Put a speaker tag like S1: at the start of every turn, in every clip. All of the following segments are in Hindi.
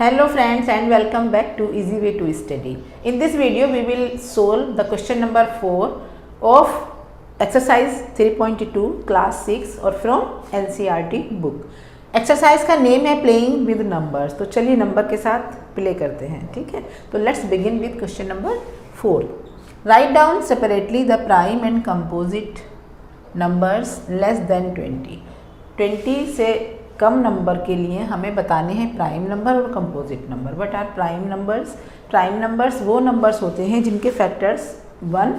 S1: Hello friends and welcome back to Easy Way to Study. In this video we will solve the question number 4 of exercise 3.2 class 6 और from NCERT book. एक्सरसाइज का नेम है प्लेइंग विद नंबर्स। तो चलिए नंबर के साथ प्ले करते हैं, ठीक है। तो let's begin with question number 4. Write down separately the prime and composite numbers less than 20. 20 से कम नंबर के लिए हमें बताने हैं प्राइम नंबर और composite number. What are prime numbers? Prime numbers वो नंबर्स होते हैं जिनके फैक्टर्स 1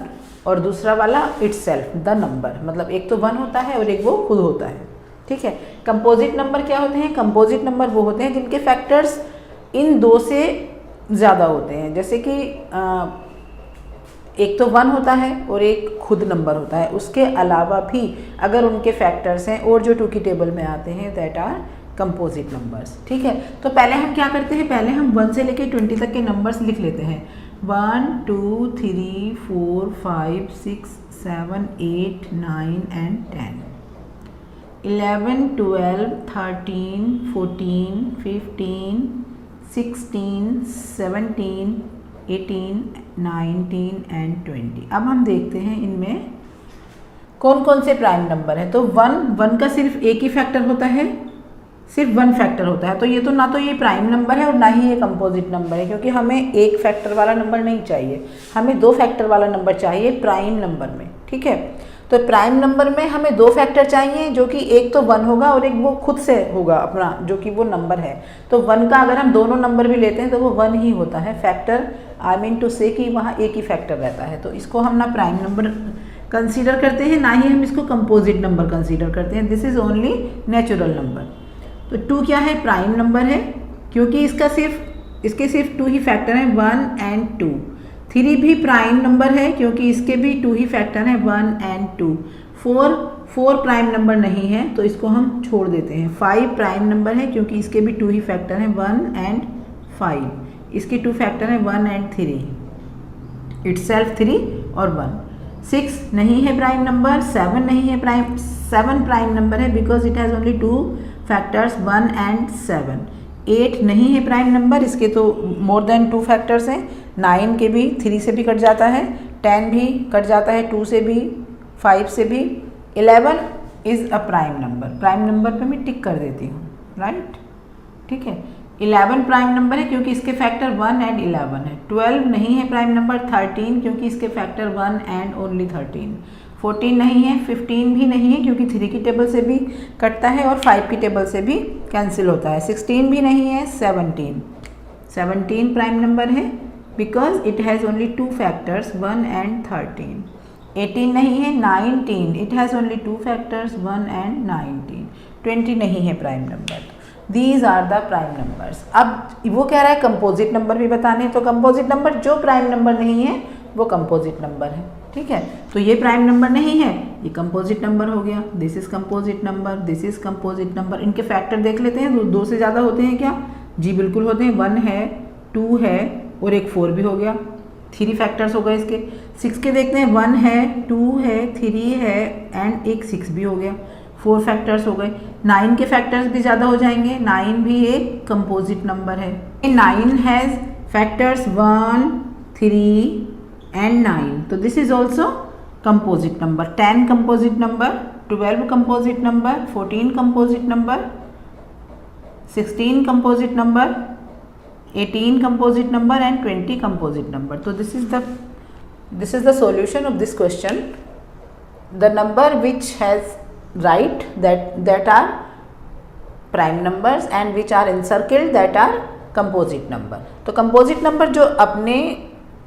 S1: और दूसरा वाला इटसेल्फ द नंबर, मतलब एक तो 1 होता है और एक वो खुद होता है, ठीक है. कंपोजिट नंबर क्या होते हैं? कंपोजिट नंबर वो होते हैं जिनके फैक्टर्स इन दो से ज़्यादा होते हैं. जैसे कि एक तो 1 होता है और एक खुद नंबर होता है. उसके अलावा भी अगर उनके फैक्टर्स हैं और जो 2 की टेबल में आते हैं दैट आर कंपोजिट नंबर्स, ठीक है. तो पहले हम क्या करते हैं, पहले हम 1 से लेकर 20 तक के नंबर्स लिख लेते हैं. 1 2 3 4 5 6 7 8 9 एंड 10. 11 12 13 14 15 16 17 18 19 एंड 20. अब हम देखते हैं इनमें कौन कौन से प्राइम नंबर हैं. तो 1 का सिर्फ एक ही फैक्टर होता है, सिर्फ 1 फैक्टर होता है. तो ये तो ना तो ये प्राइम नंबर है और ना ही ये कंपोजिट नंबर है, क्योंकि हमें एक फैक्टर वाला नंबर नहीं चाहिए, हमें 2 फैक्टर वाला नंबर चाहिए प्राइम नंबर में, ठीक है. तो प्राइम नंबर में हमें 2 फैक्टर चाहिए, जो कि एक तो 1 होगा और एक वो खुद से होगा अपना, जो कि वो नंबर है. तो 1 का अगर हम दोनों नंबर भी लेते हैं तो वो 1 ही होता है. फैक्टर आई मीन टू से कि वहाँ एक ही फैक्टर रहता है. तो इसको हम ना प्राइम नंबर कंसीडर करते हैं, ना ही हम इसको कंपोजिट नंबर कंसीडर करते हैं. This is only natural number. तो 2 क्या है? प्राइम नंबर है, क्योंकि इसके सिर्फ 2 ही फैक्टर हैं, 1 एंड 2. 3 भी प्राइम नंबर है, क्योंकि इसके भी 2 ही फैक्टर हैं, 1 एंड 2. 4 प्राइम नंबर नहीं है, तो इसको हम छोड़ देते हैं. 5 प्राइम नंबर है, क्योंकि इसके भी 2 ही फैक्टर हैं, 1 एंड 5. इसके 2 फैक्टर हैं, 1 एंड 3, इटसेल्फ 3 और 1. 6 नहीं है प्राइम नंबर. 7 नहीं है प्राइम. 7 प्राइम नंबर है because it has only 2 factors, 1 and 7. 8 नहीं है प्राइम नंबर, इसके तो मोर देन 2 फैक्टर्स हैं. 9 के भी 3 से भी कट जाता है, 10 भी कट जाता है 2 से भी, 5 से भी. 11 is a prime number. Prime number पे मैं टिक कर देती हूँ, राइट, ठीक है. 11 प्राइम नंबर है, क्योंकि इसके फैक्टर 1 एंड 11 है. 12 नहीं है प्राइम नंबर. 13 क्योंकि इसके फैक्टर 1 एंड ओनली 13. 14 नहीं है. 15 भी नहीं है, क्योंकि 3 की टेबल से भी कटता है और 5 की टेबल से भी कैंसिल होता है. 16 भी नहीं है. 17 प्राइम नंबर है because it has only 2 factors, 1 and 13. 18 नहीं है. 19 it has only 2 factors, 1 and 19. 20 नहीं है prime number. These are the prime numbers. अब वो कह रहा है कंपोजिट नंबर भी बताने, तो कंपोजिट नंबर जो प्राइम नंबर नहीं है वो कंपोजिट नंबर है, ठीक है. तो ये प्राइम नंबर नहीं है, ये कंपोजिट नंबर हो गया. This is composite number, this is composite number. इनके फैक्टर देख लेते हैं. 2 से ज़्यादा होते हैं क्या? जी बिल्कुल होते हैं. 1 है, 2 है और एक 4 भी हो गया. 3 फैक्टर्स हो गए इसके. 6 के देखते हैं. 1 है, 2 है, 3 है एंड एक 6 भी हो गया. 4 फैक्टर्स हो गए. 9 के फैक्टर्स भी ज़्यादा हो जाएंगे. 9 भी एक कंपोजिट नंबर है. 9 हैज़ फैक्टर्स 1 3 एंड 9. तो this is also composite number. 10 composite number, 12 composite number, 14 composite number, 16 composite number, 18 composite number and 20 composite number. So this is the solution of this question. The number which has right that are prime numbers and which are encircled that are composite number. तो composite number जो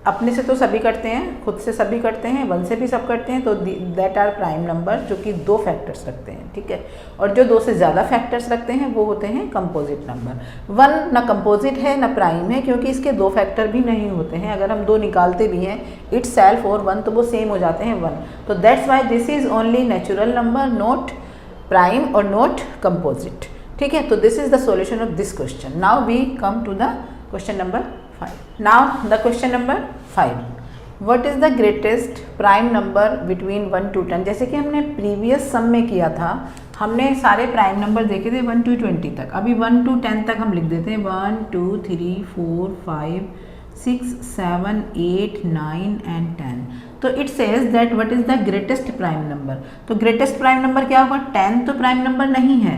S1: अपने से तो सभी करते हैं, खुद से सभी करते हैं, 1 से भी सब करते हैं, तो दैट आर प्राइम नंबर जो कि 2 फैक्टर्स रखते हैं, ठीक है. और जो 2 से ज़्यादा फैक्टर्स रखते हैं वो होते हैं कंपोजिट नंबर. 1 ना कंपोजिट है ना प्राइम है, क्योंकि इसके 2 फैक्टर भी नहीं होते हैं. अगर हम 2 निकालते भी हैं इटसेल्फ और 1 तो वो सेम हो जाते हैं 1. तो that's why this is only natural number, not prime और नॉट कंपोजिट, ठीक है. तो this is the solution of this question. Now we come to the question number 5. Now the question number 5. What is the greatest prime number between 1 to 10? जैसे कि हमने प्रीवियस सम में किया था, हमने सारे प्राइम नंबर देखे थे 1 to 20 तक, अभी 1 to 10 तक हम लिख देते हैं 1 2 3 4 5 6 7 8 9 एंड 10। तो it says that what is the greatest prime number. तो ग्रेटेस्ट प्राइम नंबर क्या होगा? 10 तो प्राइम नंबर नहीं है,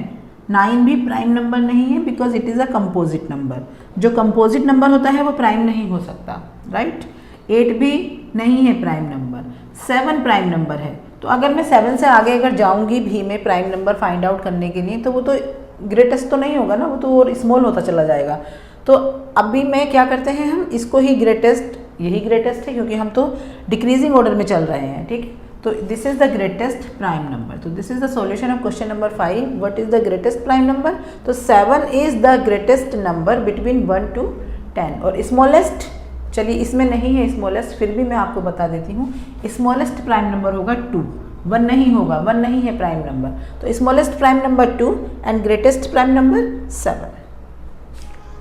S1: 9 भी प्राइम नंबर नहीं है, because it is a composite number. जो कंपोजिट नंबर होता है वो प्राइम नहीं हो सकता, राइट। 8 भी नहीं है प्राइम नंबर, 7 प्राइम नंबर है। तो अगर मैं 7 से आगे अगर जाऊंगी भी में प्राइम नंबर फाइंड आउट करने के लिए, तो वो तो ग्रेटेस्ट तो नहीं होगा ना, वो तो और स्मॉल होता चला जाएगा। तो अभी मैं क्या करते हैं, हम इसको ही ग्रेटेस्ट, यही ग्रेटेस्ट है क्योंकि हम तो डिक्रीजिंग ऑर्डर में चल रहे हैं, ठीक। तो this is the greatest prime number. तो this is the solution of question number 5। What is the greatest prime number? तो 7 is the greatest number between 1 to 10। और स्मॉलेस्ट, चलिए इसमें नहीं है स्मॉलेस्ट, फिर भी मैं आपको बता देती हूँ। स्मॉलेस्ट प्राइम नंबर होगा 2, 1 नहीं होगा, 1 नहीं है प्राइम नंबर। तो smallest prime number 2 and greatest prime number 7,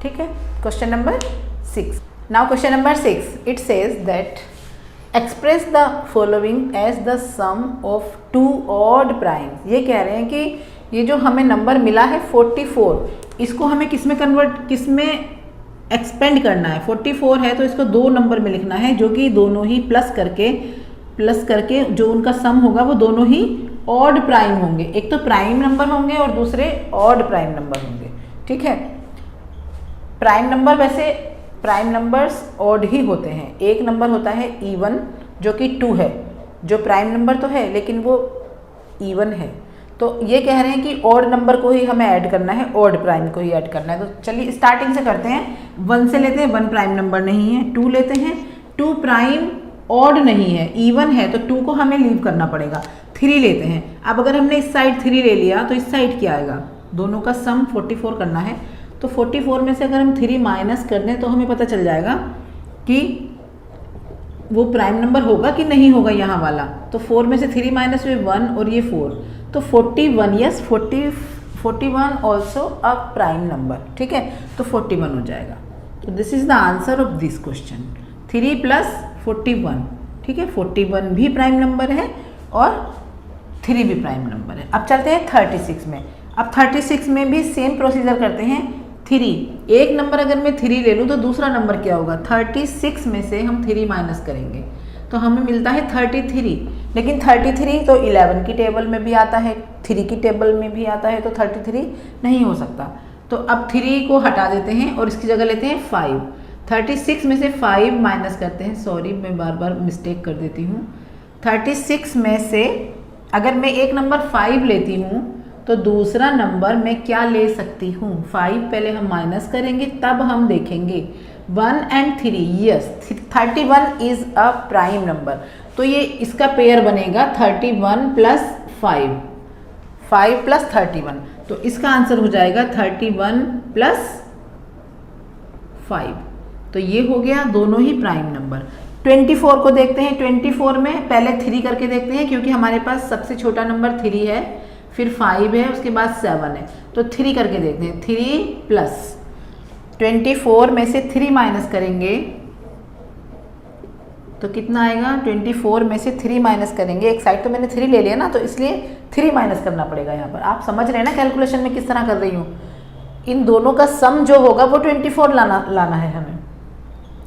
S1: ठीक है। Question number 6। Now question number 6, it says that express the following as the sum of 2 odd primes. ये कह रहे हैं कि ये जो हमें नंबर मिला है 44, इसको हमें किसमें एक्सपेंड करना है। 44 है तो इसको 2 नंबर में लिखना है, जो कि दोनों ही प्लस करके जो उनका सम होगा वो दोनों ही ऑड प्राइम होंगे। एक तो प्राइम नंबर होंगे और दूसरे ऑड प्राइम नंबर होंगे, ठीक है। प्राइम नंबर, वैसे प्राइम नंबर्स ऑड ही होते हैं। एक नंबर होता है इवन जो कि 2 है, जो प्राइम नंबर तो है लेकिन वो इवन है। तो ये कह रहे हैं कि ऑड नंबर को ही हमें ऐड करना है, ऑड प्राइम को ही ऐड करना है। तो चलिए स्टार्टिंग से करते हैं। 1 से लेते हैं, 1 प्राइम नंबर नहीं है। 2 लेते हैं, 2 प्राइम ऑड नहीं है, इवन है, तो 2 को हमें लीव करना पड़ेगा। 3 लेते हैं। अब अगर हमने इस साइड 3 ले लिया तो इस साइड क्या आएगा? दोनों का सम 44 करना है। तो 44 में से अगर हम 3 माइनस कर दें तो हमें पता चल जाएगा कि वो प्राइम नंबर होगा कि नहीं होगा यहाँ वाला। तो 4 में से 3 माइनस हुए 1 और ये 4, तो 41, yes 41 also a prime number, ठीक है। तो 41 हो जाएगा। तो this is the answer of this question. 3 + 41, ठीक है। 41 भी प्राइम नंबर है और 3 भी प्राइम नंबर है। अब चलते हैं 36 में। अब 36 में भी सेम प्रोसीजर करते हैं। 3, एक नंबर अगर मैं 3 ले लूँ तो दूसरा नंबर क्या होगा? 36 में से हम 3 माइनस करेंगे तो हमें मिलता है 33। लेकिन 33 तो 11 की टेबल में भी आता है, 3 की टेबल में भी आता है, तो 33 नहीं हो सकता। तो अब 3 को हटा देते हैं और इसकी जगह लेते हैं 5। 36 में से 5 माइनस करते हैं, सॉरी मैं बार बार मिस्टेक कर देती हूँ। 36 में से अगर मैं एक नंबर 5 लेती हूँ तो दूसरा नंबर मैं क्या ले सकती हूँ? 5 पहले हम माइनस करेंगे तब हम देखेंगे। 1 and 3, yes 31 is a prime number. तो ये इसका पेयर बनेगा 31 + 5, 5 + 31। तो इसका आंसर हो जाएगा 31 + 5। तो ये हो गया दोनों ही प्राइम नंबर। 24 को देखते हैं। 24 में पहले 3 करके देखते हैं क्योंकि हमारे पास सबसे छोटा नंबर 3 है, फिर 5 है, उसके बाद 7 है। तो 3 करके देखते हैं। 3 + 24 में से 3 माइनस करेंगे तो कितना आएगा? 24 में से 3 माइनस करेंगे, एक साइड तो मैंने 3 ले लिया ना, तो इसलिए 3 माइनस करना पड़ेगा यहाँ पर। आप समझ रहे हैं ना कैलकुलेशन में किस तरह कर रही हूँ? इन दोनों का सम जो होगा वो 24 लाना है हमें।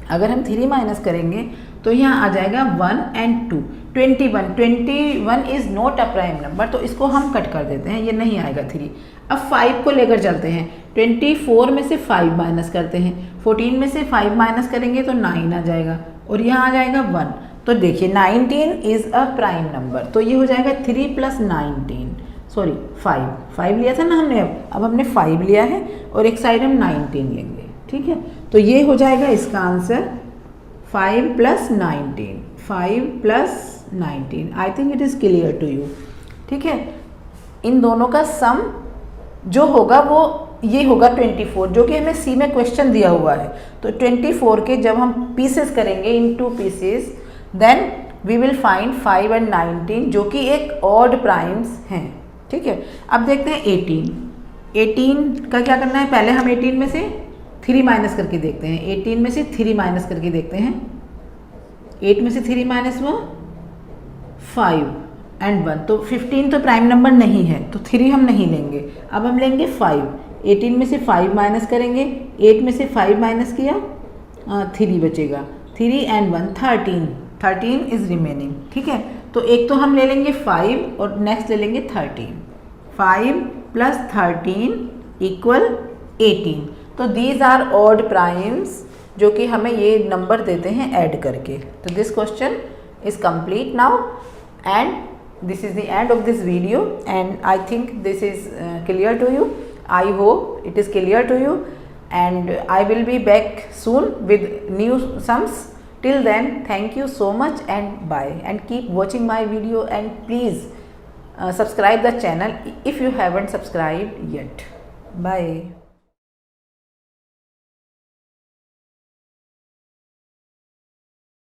S1: अगर हम 3 माइनस करेंगे तो यहाँ आ जाएगा 1 and 2, 21 is not a prime number, तो इसको हम कट कर देते हैं, ये नहीं आएगा 3। अब 5 को लेकर चलते हैं। 24 में से 5 माइनस करते हैं, 14 में से 5 माइनस करेंगे तो 9 आ जाएगा और यहाँ आ जाएगा 1। तो देखिए 19 इज अ प्राइम नंबर। तो ये हो जाएगा 3 + 19, सॉरी 5 लिया था ना हमने, अब हमने 5 लिया है और एक साइड हम 19 लेंगे, ठीक है। तो ये हो जाएगा इसका answer 5 + 19, 5 + 19। I think it is clear to you, ठीक है। इन दोनों का सम जो होगा वो ये होगा 24, जो कि हमें सी में क्वेश्चन दिया हुआ है। तो 24 के जब हम पीसेस करेंगे in 2 pieces, then we will find 5 and 19 जो कि एक ऑड प्राइम्स हैं, ठीक है। अब देखते हैं 18 का क्या करना है। पहले हम 18 में से 3 माइनस करके देखते हैं। 18 में से 3 माइनस करके देखते हैं। 8 में से 3 माइनस हुआ 5, एंड 1, तो 15 तो प्राइम नंबर नहीं है तो 3 हम नहीं लेंगे। अब हम लेंगे 5, 18 में से 5 माइनस करेंगे, 8 में से 5 माइनस किया 3 बचेगा, 3 एंड 1 13 इज रिमेनिंग। ठीक है, तो एक तो हम ले लेंगे 5 और नेक्स्ट ले लेंगे 13, 5 प्लस 13 इक्वल 18। तो दीज आर ऑड प्राइम्स जो कि हमें ये नंबर देते हैं ऐड करके। तो this question is complete now and this is the end of this video, and I think this is clear to you. I hope it is clear to you, and I will be back soon with new sums. Till then, thank you so much and bye, and keep watching my video, and please subscribe the channel if you haven't subscribed yet. Bye.